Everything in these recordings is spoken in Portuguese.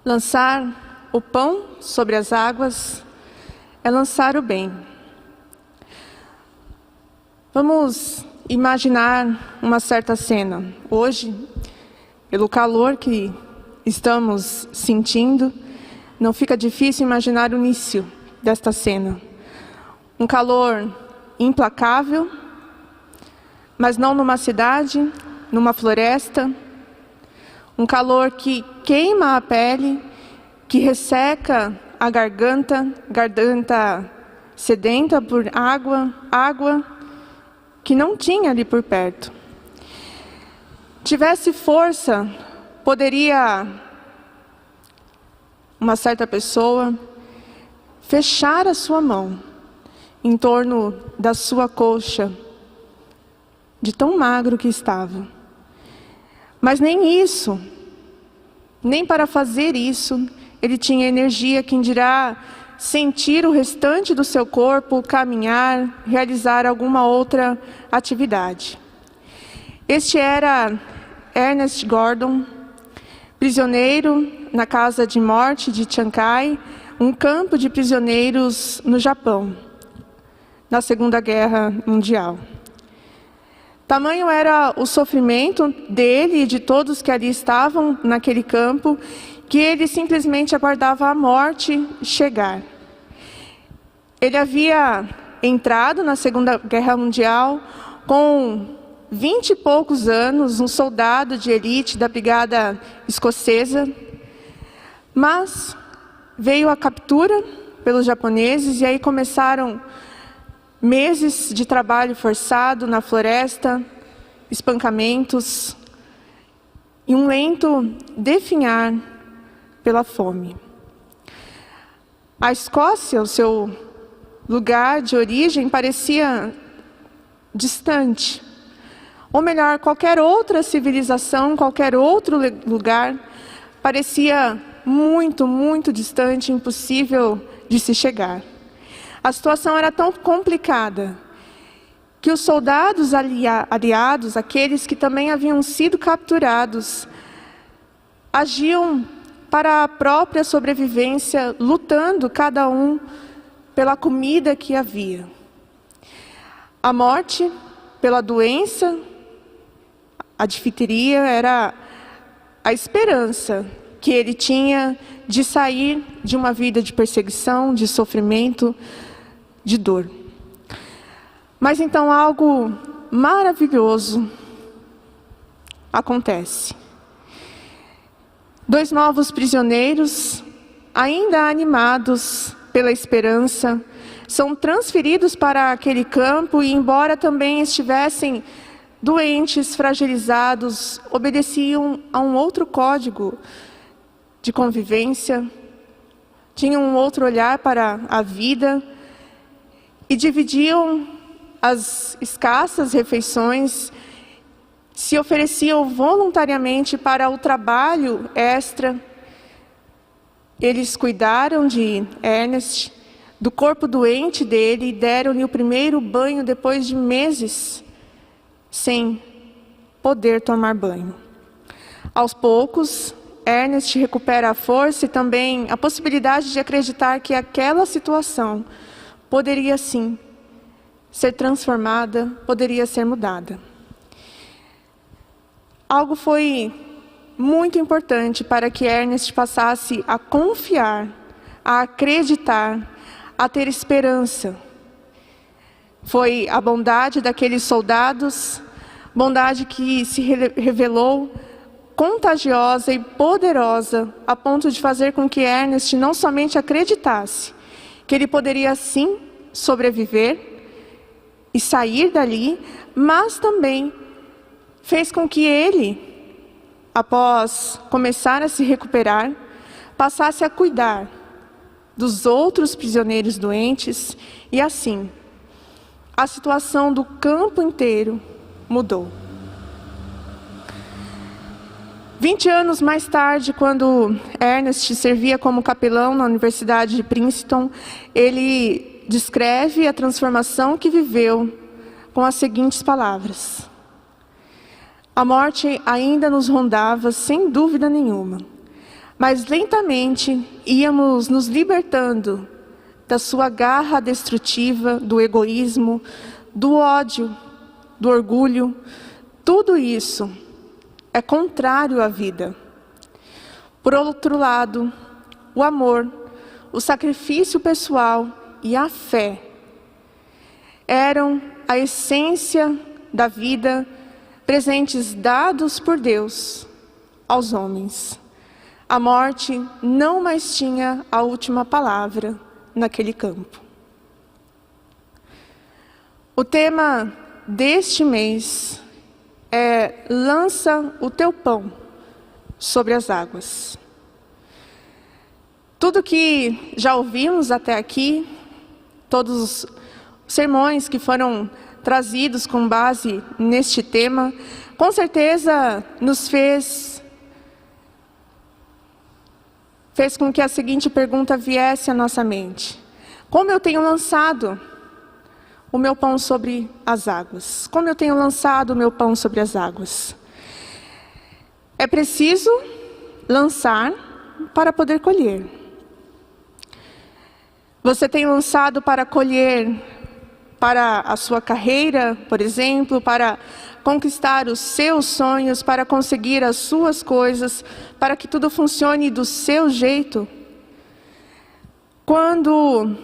Lançar o pão sobre as águas é lançar o bem. Vamos imaginar uma certa cena. Hoje, pelo calor que estamos sentindo, não fica difícil imaginar o início desta cena. Um calor implacável, mas não numa cidade, numa floresta. Um calor que queima a pele, que resseca a garganta sedenta por água que não tinha ali por perto. Tivesse força, poderia uma certa pessoa fechar a sua mão em torno da sua coxa, de tão magro que estava. Mas nem isso, nem para fazer isso, ele tinha energia, quem dirá sentir o restante do seu corpo, caminhar, realizar alguma outra atividade. Este era Ernest Gordon, prisioneiro na casa de morte de Chiang Kai, um campo de prisioneiros no Japão, na Segunda Guerra Mundial. Tamanho era o sofrimento dele e de todos que ali estavam naquele campo, que ele simplesmente aguardava a morte chegar. Ele havia entrado na Segunda Guerra Mundial com 20 e poucos anos, um soldado de elite da Brigada Escocesa, mas veio a captura pelos japoneses e aí começaram meses de trabalho forçado na floresta, espancamentos e um lento definhar pela fome. A Escócia, o seu lugar de origem, parecia distante. Ou melhor, qualquer outra civilização, qualquer outro lugar, parecia muito, muito distante, impossível de se chegar. A situação era tão complicada que os soldados aliados, aqueles que também haviam sido capturados, agiam para a própria sobrevivência, lutando cada um pela comida que havia. A morte pela doença, a difteria, era a esperança que ele tinha de sair de uma vida de perseguição, de sofrimento, de dor. Mas então algo maravilhoso acontece. 2 novos prisioneiros, ainda animados pela esperança, são transferidos para aquele campo e, embora também estivessem doentes, fragilizados, obedeciam a um outro código de convivência, tinham um outro olhar para a vida e dividiam as escassas refeições, se ofereciam voluntariamente para o trabalho extra. Eles cuidaram de Ernest, do corpo doente dele, e deram-lhe o primeiro banho depois de meses sem poder tomar banho. Aos poucos, Ernest recupera a força e também a possibilidade de acreditar que aquela situação poderia sim ser transformada, poderia ser mudada. Algo foi muito importante para que Ernest passasse a confiar, a acreditar, a ter esperança. Foi a bondade daqueles soldados, bondade que se revelou contagiosa e poderosa, a ponto de fazer com que Ernest não somente acreditasse que ele poderia sim sobreviver e sair dali, mas também fez com que ele, após começar a se recuperar, passasse a cuidar dos outros prisioneiros doentes, e assim, a situação do campo inteiro mudou. 20 anos mais tarde, quando Ernest servia como capelão na Universidade de Princeton, ele descreve a transformação que viveu com as seguintes palavras: a morte ainda nos rondava, sem dúvida nenhuma. mas lentamente íamos nos libertando da sua garra destrutiva, do egoísmo, do ódio, do orgulho. Tudo isso é contrário à vida. Por outro lado, o amor, o sacrifício pessoal e a fé eram a essência da vida, presentes dados por Deus aos homens. A morte não mais tinha a última palavra naquele campo. O tema deste mês é: lança o teu pão sobre as águas. Tudo que já ouvimos até aqui, todos os sermões que foram trazidos com base neste tema, com certeza nos fez com que a seguinte pergunta viesse à nossa mente: como eu tenho lançado o meu pão sobre as águas? Como eu tenho lançado o meu pão sobre as águas? É preciso lançar para poder colher. Você tem lançado para colher para a sua carreira, por exemplo, para conquistar os seus sonhos, para conseguir as suas coisas, para que tudo funcione do seu jeito? Quando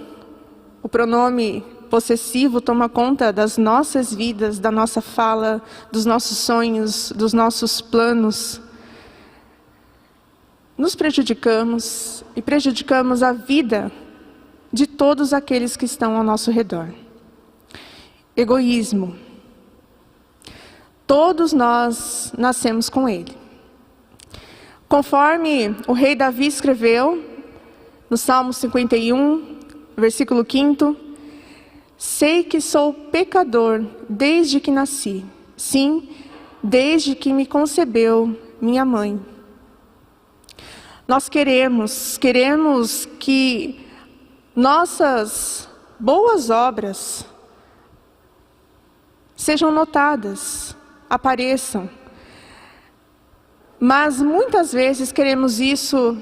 o pronome possessivo toma conta das nossas vidas, da nossa fala, dos nossos sonhos, dos nossos planos, nos prejudicamos e prejudicamos a vida de todos aqueles que estão ao nosso redor. Egoísmo. Todos nós nascemos com ele. Conforme o rei Davi escreveu no Salmo 51, versículo 5, sei que sou pecador desde que nasci. Sim, desde que me concebeu minha mãe. Nós queremos que nossas boas obras sejam notadas, apareçam. Mas muitas vezes queremos isso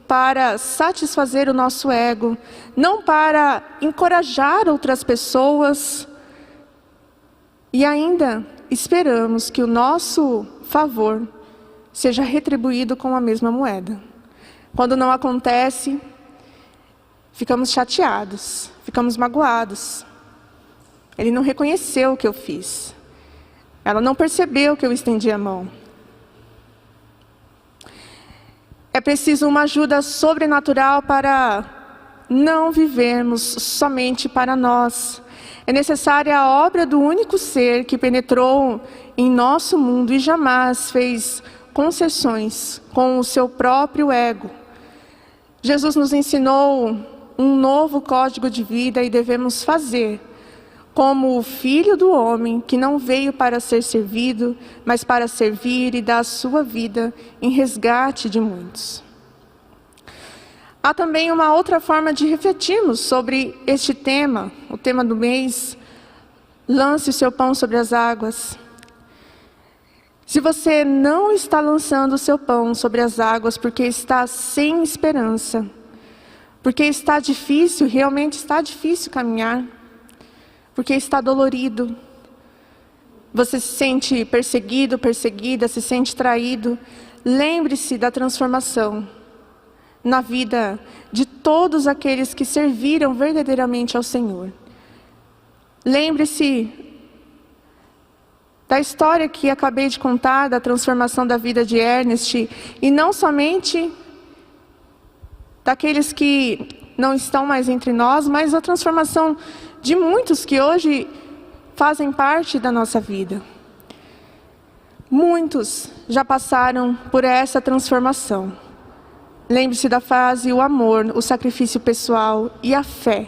para satisfazer o nosso ego, não para encorajar outras pessoas. E ainda esperamos que o nosso favor seja retribuído com a mesma moeda. Quando não acontece, ficamos chateados, ficamos magoados. Ele não reconheceu o que eu fiz. Ela não percebeu que eu estendi a mão. É preciso uma ajuda sobrenatural para não vivermos somente para nós. É necessária a obra do único ser que penetrou em nosso mundo e jamais fez concessões com o seu próprio ego. Jesus nos ensinou um novo código de vida e devemos fazer como o Filho do Homem, que não veio para ser servido, mas para servir e dar a sua vida em resgate de muitos. Há também uma outra forma de refletirmos sobre este tema, o tema do mês: lance o seu pão sobre as águas. Se você não está lançando o seu pão sobre as águas porque está sem esperança, porque está difícil, realmente está difícil caminhar, porque está dolorido, você se sente perseguido, perseguida, se sente traído, lembre-se da transformação na vida de todos aqueles que serviram verdadeiramente ao Senhor. Lembre-se da história que acabei de contar, da transformação da vida de Ernest, e não somente daqueles que não estão mais entre nós, mas a transformação de muitos que hoje fazem parte da nossa vida. Muitos já passaram por essa transformação. Lembre-se da frase: o amor, o sacrifício pessoal e a fé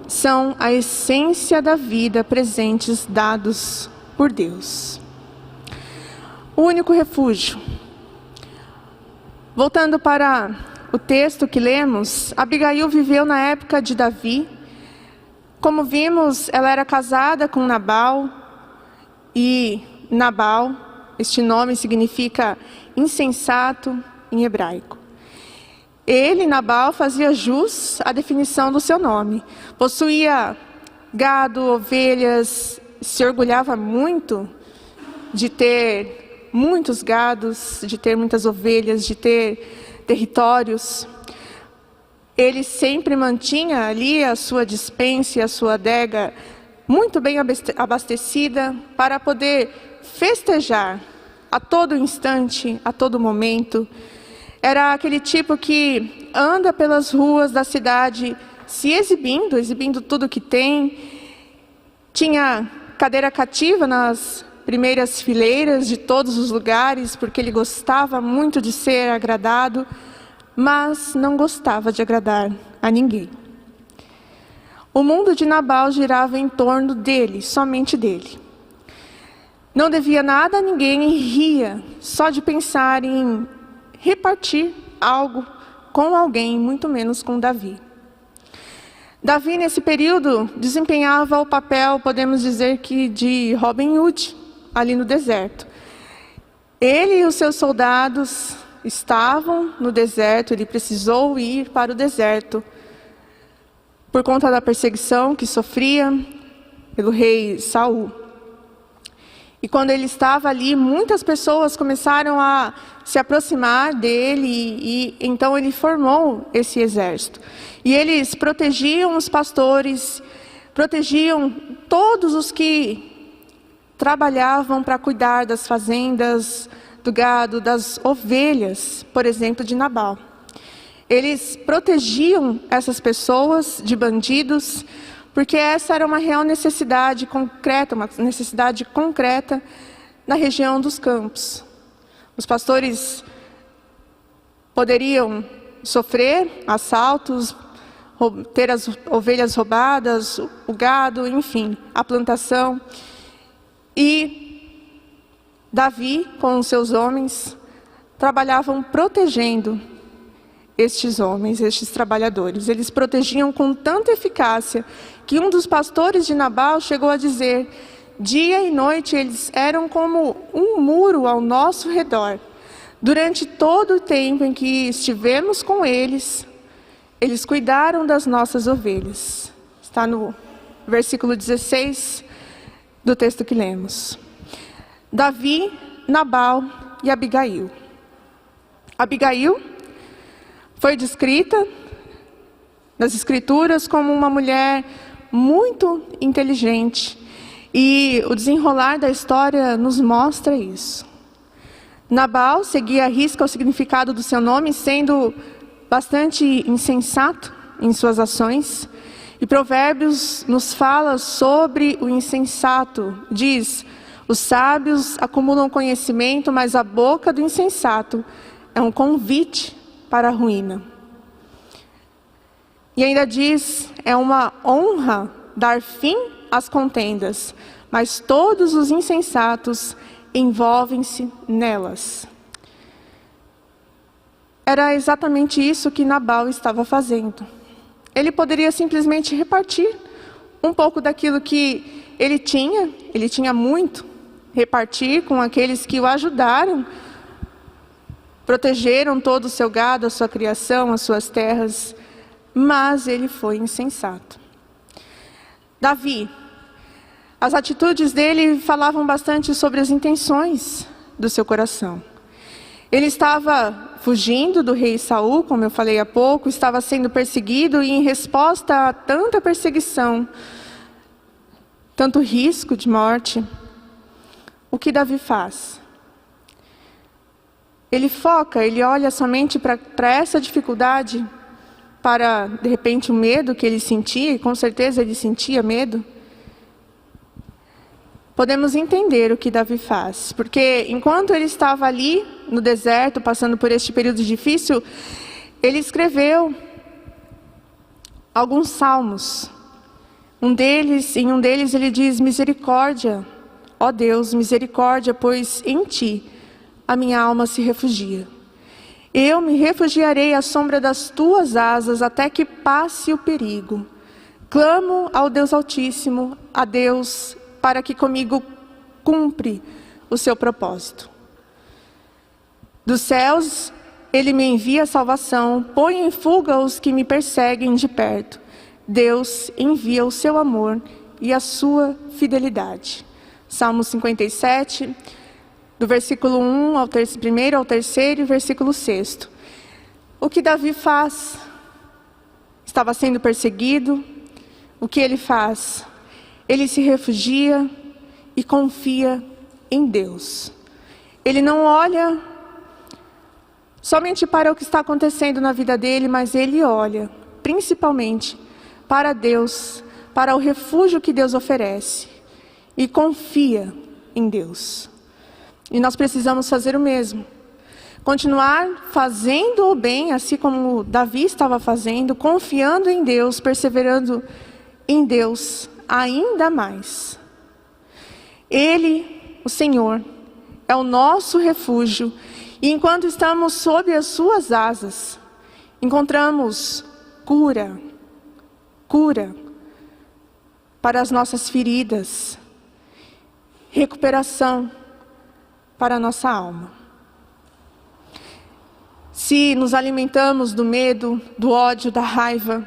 são a essência da vida, presentes dados por Deus. O único refúgio. Voltando para o texto que lemos, Abigail viveu na época de Davi. Como vimos, ela era casada com Nabal, e Nabal, este nome significa insensato, em hebraico. Ele, Nabal, fazia jus à definição do seu nome. Possuía gado, ovelhas, se orgulhava muito de ter muitos gados, de ter muitas ovelhas, de ter territórios. Ele sempre mantinha ali a sua despensa e a sua adega muito bem abastecida para poder festejar a todo instante, a todo momento. Era aquele tipo que anda pelas ruas da cidade se exibindo tudo que tem. Tinha cadeira cativa nas primeiras fileiras de todos os lugares, porque ele gostava muito de ser agradado, mas não gostava de agradar a ninguém. O mundo de Nabal girava em torno dele, somente dele. Não devia nada a ninguém e ria só de pensar em repartir algo com alguém, muito menos com Davi. Davi, nesse período, desempenhava o papel, podemos dizer que de Robin Hood, ali no deserto. Ele e os seus soldados estavam no deserto, ele precisou ir para o deserto por conta da perseguição que sofria pelo rei Saul. E quando ele estava ali, muitas pessoas começaram a se aproximar dele e então ele formou esse exército. E eles protegiam os pastores, protegiam todos os que trabalhavam para cuidar das fazendas, do gado, das ovelhas, por exemplo, de Nabal. Eles protegiam essas pessoas de bandidos, porque essa era uma real necessidade concreta, na região dos campos. Os pastores poderiam sofrer assaltos, ter as ovelhas roubadas, o gado, enfim, a plantação. E Davi, com os seus homens, trabalhavam protegendo estes homens, estes trabalhadores. Eles protegiam com tanta eficácia que um dos pastores de Nabal chegou a dizer: dia e noite eles eram como um muro ao nosso redor. Durante todo o tempo em que estivemos com eles, eles cuidaram das nossas ovelhas. Está no versículo 16 do texto que lemos. Davi, Nabal e Abigail. Abigail foi descrita nas Escrituras como uma mulher muito inteligente. E o desenrolar da história nos mostra isso. Nabal seguia à risca o significado do seu nome, sendo bastante insensato em suas ações. E Provérbios nos fala sobre o insensato. Diz: os sábios acumulam conhecimento, mas a boca do insensato é um convite para a ruína. E ainda diz: é uma honra dar fim às contendas, mas todos os insensatos envolvem-se nelas. Era exatamente isso que Nabal estava fazendo. Ele poderia simplesmente repartir um pouco daquilo que ele tinha muito, repartir com aqueles que o ajudaram, protegeram todo o seu gado, a sua criação, as suas terras, mas ele foi insensato. Davi, as atitudes dele falavam bastante sobre as intenções do seu coração. Ele estava fugindo do rei Saul, como eu falei há pouco, estava sendo perseguido e em resposta a tanta perseguição, tanto risco de morte, o que Davi faz? Ele foca, ele olha somente para essa dificuldade, para, de repente, o medo que ele sentia, e com certeza ele sentia medo. Podemos entender o que Davi faz, porque enquanto ele estava ali no deserto, passando por este período difícil, ele escreveu alguns salmos. Em um deles ele diz: misericórdia, ó Deus, misericórdia, pois em ti a minha alma se refugia. Eu me refugiarei à sombra das tuas asas até que passe o perigo. Clamo ao Deus Altíssimo, a Deus, para que comigo cumpre o seu propósito. Dos céus Ele me envia a salvação, põe em fuga os que me perseguem de perto. Deus envia o seu amor e a sua fidelidade. Salmo 57, do versículo 1 ao 1º ao 3º e versículo 6. O que Davi faz? Estava sendo perseguido. O que ele faz? Ele se refugia e confia em Deus. Ele não olha somente para o que está acontecendo na vida dele, mas ele olha principalmente para Deus, para o refúgio que Deus oferece, e confia em Deus. E nós precisamos fazer o mesmo. Continuar fazendo o bem, assim como Davi estava fazendo, confiando em Deus, perseverando em Deus ainda mais. Ele, o Senhor, é o nosso refúgio, e enquanto estamos sob as suas asas, encontramos cura para as nossas feridas, recuperação para a nossa alma. Se nos alimentamos do medo, do ódio, da raiva,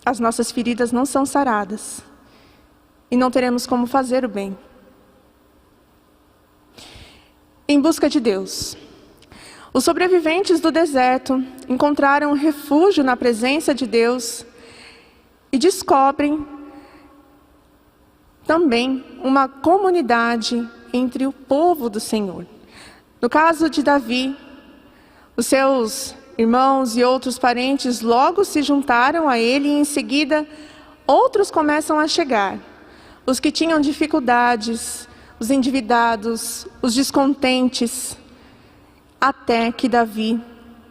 as nossas feridas não são saradas e não teremos como fazer o bem. Em busca de Deus. Os sobreviventes do deserto encontraram refúgio na presença de Deus e descobrem também uma comunidade entre o povo do Senhor. No caso de Davi, os seus irmãos e outros parentes logo se juntaram a ele, e em seguida outros começam a chegar. Os que tinham dificuldades, os endividados, os descontentes, até que Davi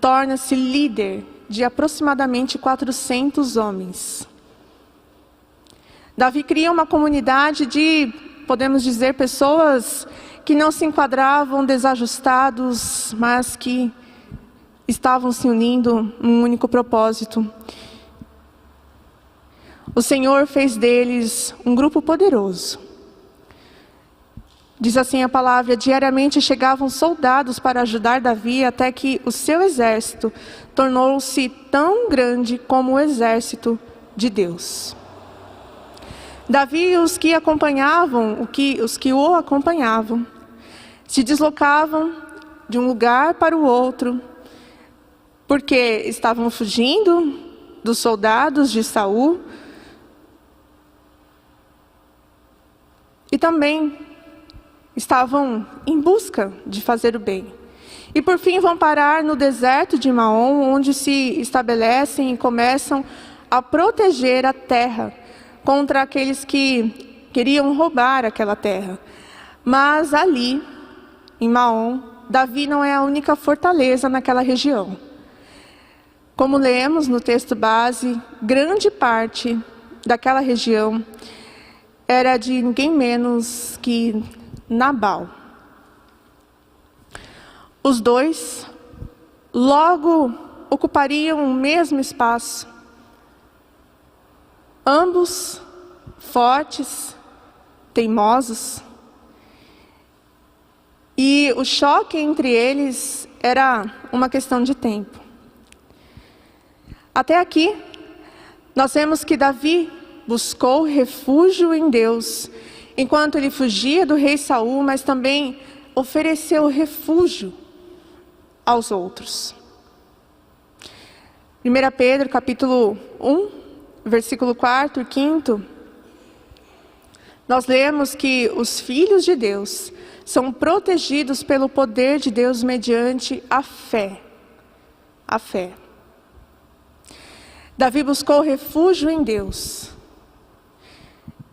torna-se líder de aproximadamente 400 homens. Davi cria uma comunidade de, podemos dizer, pessoas que não se enquadravam, desajustados, mas que estavam se unindo num único propósito. O Senhor fez deles um grupo poderoso. Diz assim a palavra: diariamente chegavam soldados para ajudar Davi, até que o seu exército tornou-se tão grande como o exército de Deus. Davi e os que o acompanhavam, se deslocavam de um lugar para o outro, porque estavam fugindo dos soldados de Saul, e também estavam em busca de fazer o bem. E por fim vão parar no deserto de Maom, onde se estabelecem e começam a proteger a terra contra aqueles que queriam roubar aquela terra. Mas ali, em Maom, Davi não é a única fortaleza naquela região. Como lemos no texto base, grande parte daquela região era de ninguém menos que Nabal. Os dois logo ocupariam o mesmo espaço. Ambos fortes, teimosos. E o choque entre eles era uma questão de tempo. Até aqui, nós vemos que Davi buscou refúgio em Deus, enquanto ele fugia do rei Saul, mas também ofereceu refúgio aos outros. 1 Pedro, capítulo 1, versículo 4 e 5, nós lemos que os filhos de Deus são protegidos pelo poder de Deus mediante a fé. A fé. Davi buscou refúgio em Deus.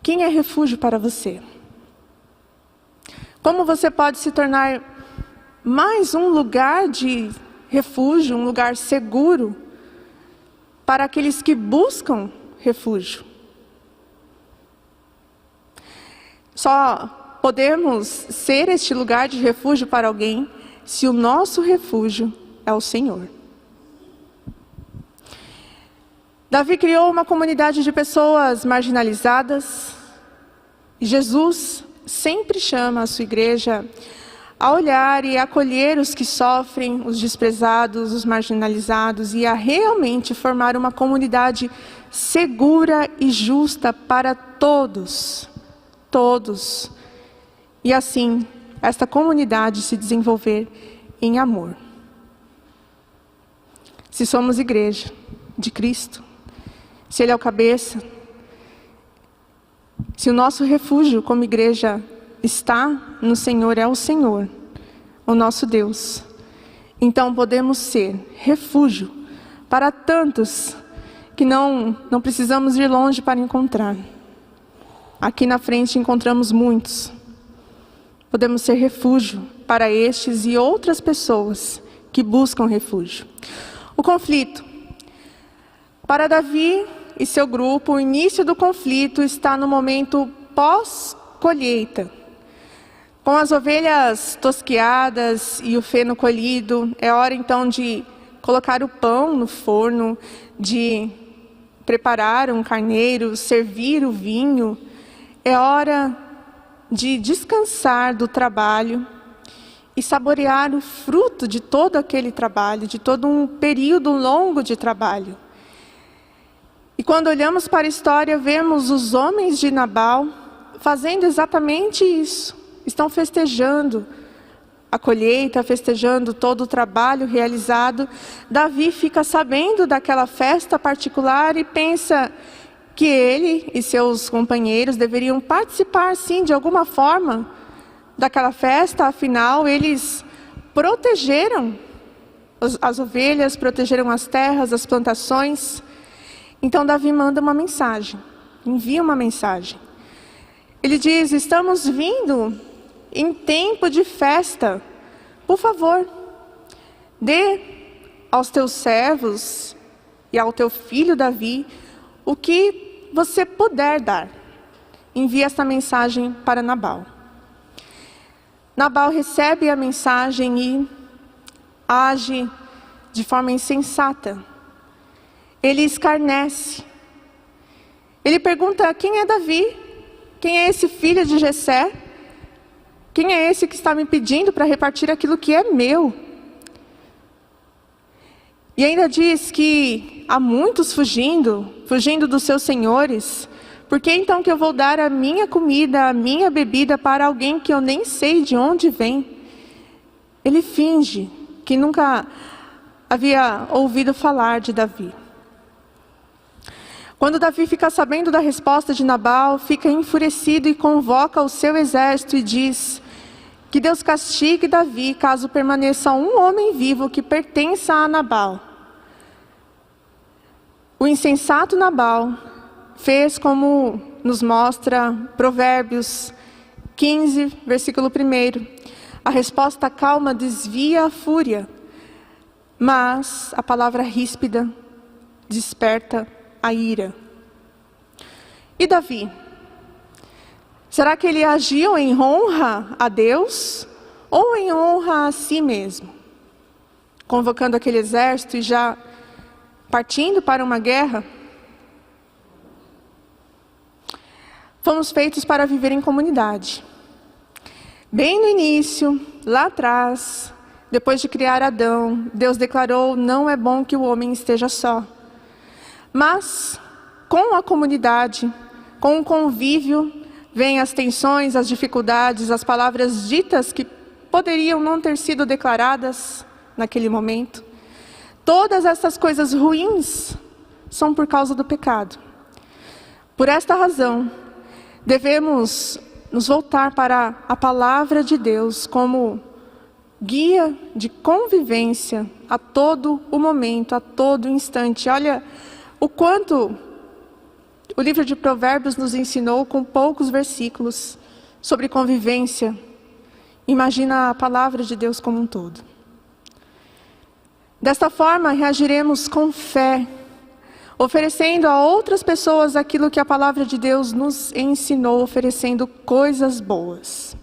Quem é refúgio para você? Como você pode se tornar mais um lugar de refúgio, um lugar seguro para aqueles que buscam refúgio? Só podemos ser este lugar de refúgio para alguém se o nosso refúgio é o Senhor. Davi criou uma comunidade de pessoas marginalizadas. Jesus sempre chama a sua igreja a olhar e acolher os que sofrem, os desprezados, os marginalizados, e a realmente formar uma comunidade segura e justa para todos, todos. E assim, esta comunidade se desenvolver em amor. Se somos igreja de Cristo, se Ele é o cabeça, se o nosso refúgio como igreja está no Senhor, é o Senhor, o nosso Deus, então podemos ser refúgio para tantos que não precisamos ir longe para encontrar. Aqui na frente encontramos muitos. Podemos ser refúgio para estes e outras pessoas que buscam refúgio. O conflito. Para Davi e seu grupo, o início do conflito está no momento pós-colheita. Com as ovelhas tosquiadas e o feno colhido, é hora então de colocar o pão no forno, de preparar um carneiro, servir o vinho. É hora de descansar do trabalho e saborear o fruto de todo aquele trabalho, de todo um período longo de trabalho. E quando olhamos para a história, vemos os homens de Nabal fazendo exatamente isso. Estão festejando a colheita, festejando todo o trabalho realizado. Davi fica sabendo daquela festa particular e pensa que ele e seus companheiros deveriam participar, sim, de alguma forma, daquela festa. Afinal, eles protegeram as ovelhas, protegeram as terras, as plantações. Então Davi manda uma mensagem, envia uma mensagem. Ele diz: estamos vindo em tempo de festa. Por favor, dê aos teus servos e ao teu filho Davi o que você puder dar. Envia essa mensagem para Nabal. Nabal recebe a mensagem e age de forma insensata. Ele escarnece. Ele pergunta: quem é Davi? Quem é esse filho de Jessé? Quem é esse que está me pedindo para repartir aquilo que é meu? E ainda diz que há muitos fugindo dos seus senhores. Por que então que eu vou dar a minha comida, a minha bebida para alguém que eu nem sei de onde vem? Ele finge que nunca havia ouvido falar de Davi. Quando Davi fica sabendo da resposta de Nabal, fica enfurecido e convoca o seu exército e diz que Deus castigue Davi caso permaneça um homem vivo que pertença a Nabal. O insensato Nabal fez como nos mostra Provérbios 15, versículo 1. A resposta calma desvia a fúria, mas a palavra ríspida desperta a ira. E Davi? Será que ele agiu em honra a Deus ou em honra a si mesmo? Convocando aquele exército e já partindo para uma guerra? Fomos feitos para viver em comunidade. Bem no início, lá atrás, depois de criar Adão, Deus declarou: não é bom que o homem esteja só. Mas, com a comunidade, com o convívio, vêm as tensões, as dificuldades, as palavras ditas que poderiam não ter sido declaradas naquele momento. Todas essas coisas ruins são por causa do pecado. Por esta razão, devemos nos voltar para a palavra de Deus como guia de convivência a todo o momento, a todo instante. Olha o quanto o livro de Provérbios nos ensinou com poucos versículos sobre convivência. Imagina a palavra de Deus como um todo. Desta forma, reagiremos com fé, oferecendo a outras pessoas aquilo que a palavra de Deus nos ensinou, oferecendo coisas boas.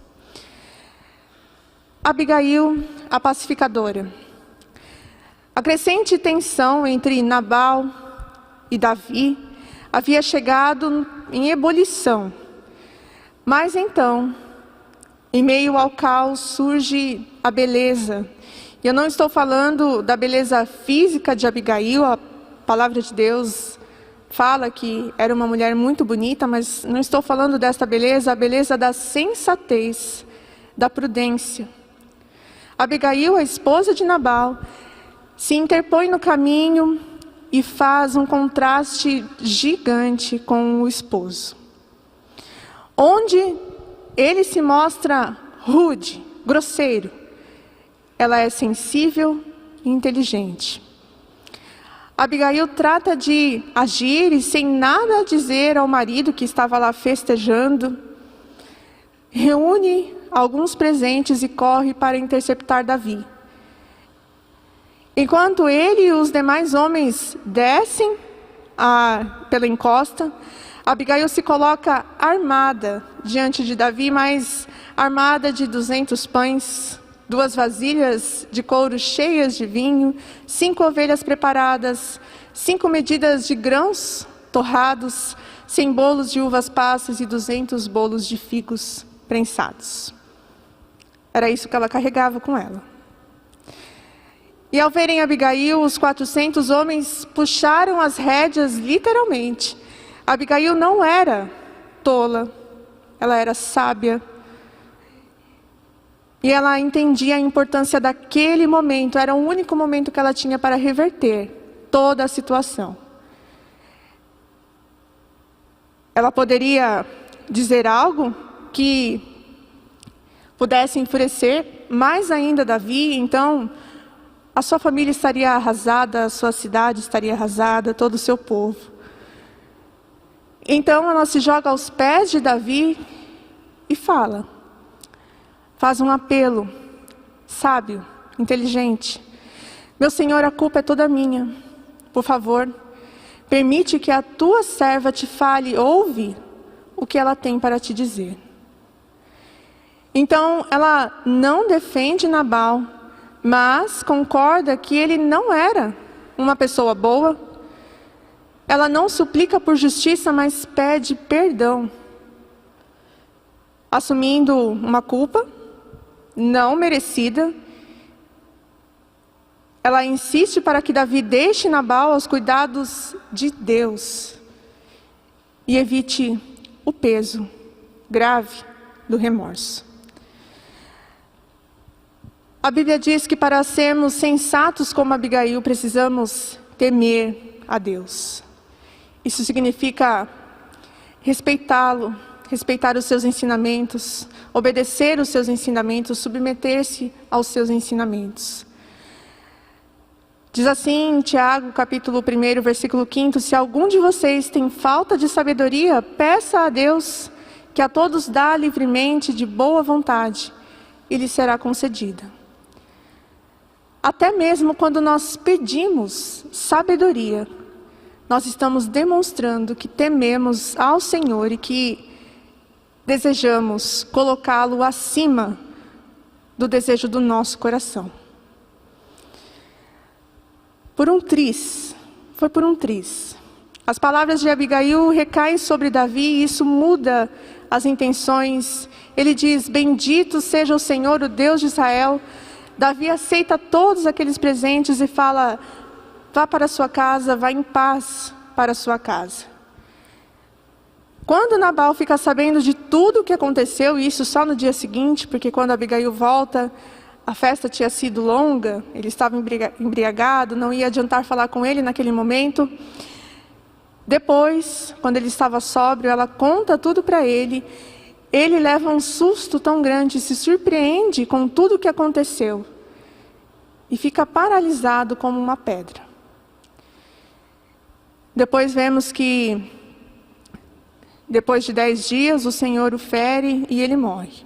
Abigail, a pacificadora. A crescente tensão entre Nabal e Davi havia chegado em ebulição. Mas então, Em meio ao caos surge a beleza. E eu não estou falando da beleza física de Abigail, a palavra de Deus fala que era uma mulher muito bonita, mas não estou falando desta beleza, a beleza da sensatez, da prudência. Abigail, a esposa de Nabal, se interpõe no caminho e faz um contraste gigante com o esposo. Onde ele se mostra rude, grosseiro, ela é sensível e inteligente. Abigail trata de agir e sem nada a dizer ao marido que estava lá festejando, reúne alguns presentes e corre para interceptar Davi. Enquanto ele e os demais homens descem pela encosta, Abigail se coloca armada diante de Davi, mas armada de 200 pães, 2 vasilhas de couro cheias de vinho, 5 ovelhas preparadas, 5 medidas de grãos torrados, 100 bolos de uvas passas e 200 bolos de figos prensados. Era isso que ela carregava com ela. E ao verem Abigail, os 400 homens puxaram as rédeas literalmente. Abigail não era tola, ela era sábia. E ela entendia a importância daquele momento, era o único momento que ela tinha para reverter toda a situação. Ela poderia dizer algo que pudesse enfurecer mais ainda Davi, então a sua família estaria arrasada, a sua cidade estaria arrasada, todo o seu povo. Então ela se joga aos pés de Davi e faz um apelo sábio, inteligente. Meu Senhor, a culpa é toda minha. Por favor, permite que a tua serva te fale, ouve o que ela tem para te dizer. Então ela não defende Nabal, mas concorda que ele não era uma pessoa boa. Ela não suplica por justiça, mas pede perdão, assumindo uma culpa não merecida. Ela insiste para que Davi deixe Nabal aos cuidados de Deus e evite o peso grave do remorso. A Bíblia diz que para sermos sensatos como Abigail, precisamos temer a Deus. Isso significa respeitá-lo, respeitar os seus ensinamentos, obedecer os seus ensinamentos, submeter-se aos seus ensinamentos. Diz assim em Tiago, capítulo 1, versículo 5, se algum de vocês tem falta de sabedoria, peça a Deus, que a todos dá livremente, de boa vontade, e lhe será concedida. Até mesmo quando nós pedimos sabedoria, nós estamos demonstrando que tememos ao Senhor e que desejamos colocá-lo acima do desejo do nosso coração. Foi por um triz. As palavras de Abigail recaem sobre Davi e isso muda as intenções. Ele diz, bendito seja o Senhor, o Deus de Israel. Davi aceita todos aqueles presentes e fala, vá para a sua casa, vá em paz para a sua casa. Quando Nabal fica sabendo de tudo o que aconteceu, e isso só no dia seguinte, porque quando Abigail volta, a festa tinha sido longa, ele estava embriagado, não ia adiantar falar com ele naquele momento. Depois, quando ele estava sóbrio, ela conta tudo para ele. Ele leva um susto tão grande, se surpreende com tudo o que aconteceu e fica paralisado como uma pedra. Depois vemos que, depois de 10 dias, o Senhor o fere e ele morre.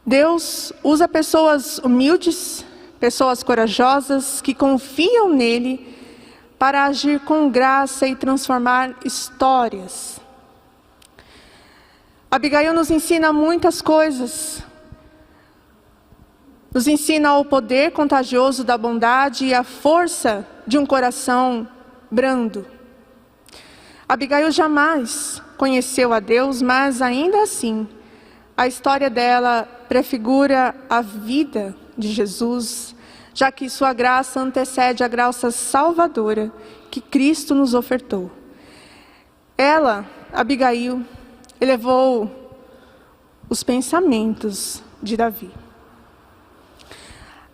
Deus usa pessoas humildes, pessoas corajosas, que confiam nele para agir com graça e transformar histórias. Abigail nos ensina muitas coisas. Nos ensina o poder contagioso da bondade e a força de um coração brando. Abigail jamais conheceu a Deus, mas ainda assim, a história dela prefigura a vida de Jesus, já que sua graça antecede a graça salvadora que Cristo nos ofertou. Ela, Abigail, elevou os pensamentos de Davi.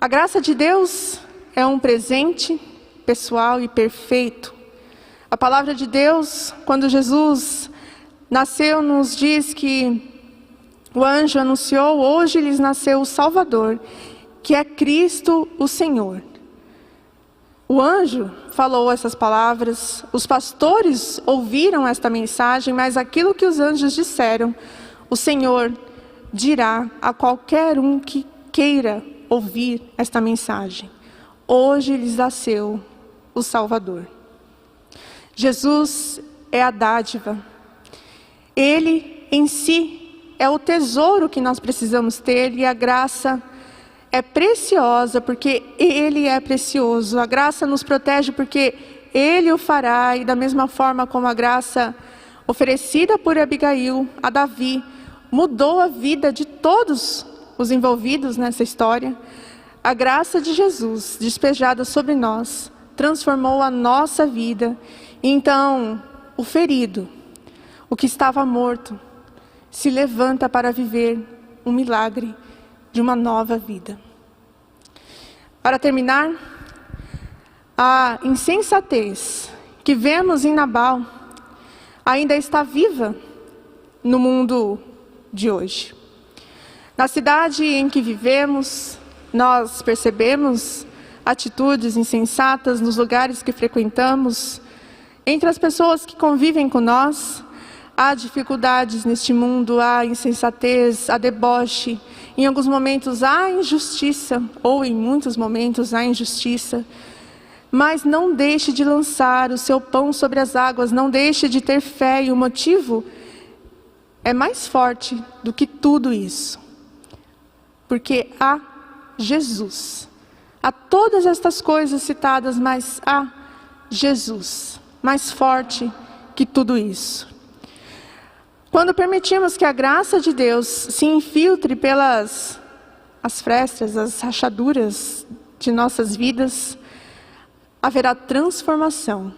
A graça de Deus é um presente pessoal e perfeito. A palavra de Deus, quando Jesus nasceu, nos diz que o anjo anunciou: hoje lhes nasceu o Salvador, que é Cristo o Senhor. O anjo falou essas palavras, os pastores ouviram esta mensagem, mas aquilo que os anjos disseram, o Senhor dirá a qualquer um que queira ouvir esta mensagem: hoje lhes nasceu o Salvador. Jesus é a dádiva. Ele em si é o tesouro que nós precisamos ter, e a graça é preciosa porque Ele é precioso. A graça nos protege porque Ele o fará, e da mesma forma como a graça oferecida por Abigail a Davi mudou a vida de todos os envolvidos nessa história, a graça de Jesus despejada sobre nós transformou a nossa vida. Então, o ferido, o que estava morto, se levanta para viver um milagre de uma nova vida. Para terminar, a insensatez que vemos em Nabal ainda está viva no mundo de hoje. Na cidade em que vivemos, nós percebemos atitudes insensatas nos lugares que frequentamos, entre as pessoas que convivem com nós. Há dificuldades neste mundo, há insensatez, há deboche. Em alguns momentos há injustiça, ou em muitos momentos há injustiça. Mas não deixe de lançar o seu pão sobre as águas, não deixe de ter fé, e o motivo é mais forte do que tudo isso. Porque há Jesus. Há todas estas coisas citadas, mas há Jesus, mais forte que tudo isso. Quando permitimos que a graça de Deus se infiltre pelas as frestas, as rachaduras de nossas vidas, haverá transformação.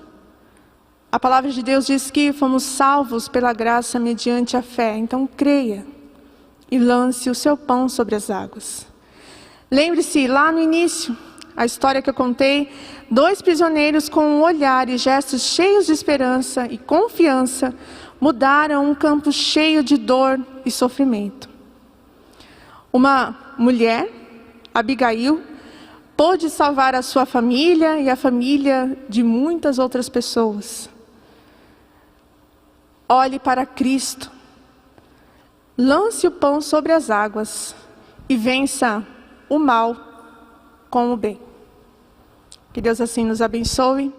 A palavra de Deus diz que fomos salvos pela graça mediante a fé. Então creia e lance o seu pão sobre as águas. Lembre-se, lá no início, a história que eu contei, 2 prisioneiros com um olhar e gestos cheios de esperança e confiança mudaram um campo cheio de dor e sofrimento. Uma mulher, Abigail, pôde salvar a sua família e a família de muitas outras pessoas. Olhe para Cristo, lance o pão sobre as águas e vença o mal com o bem. Que Deus assim nos abençoe.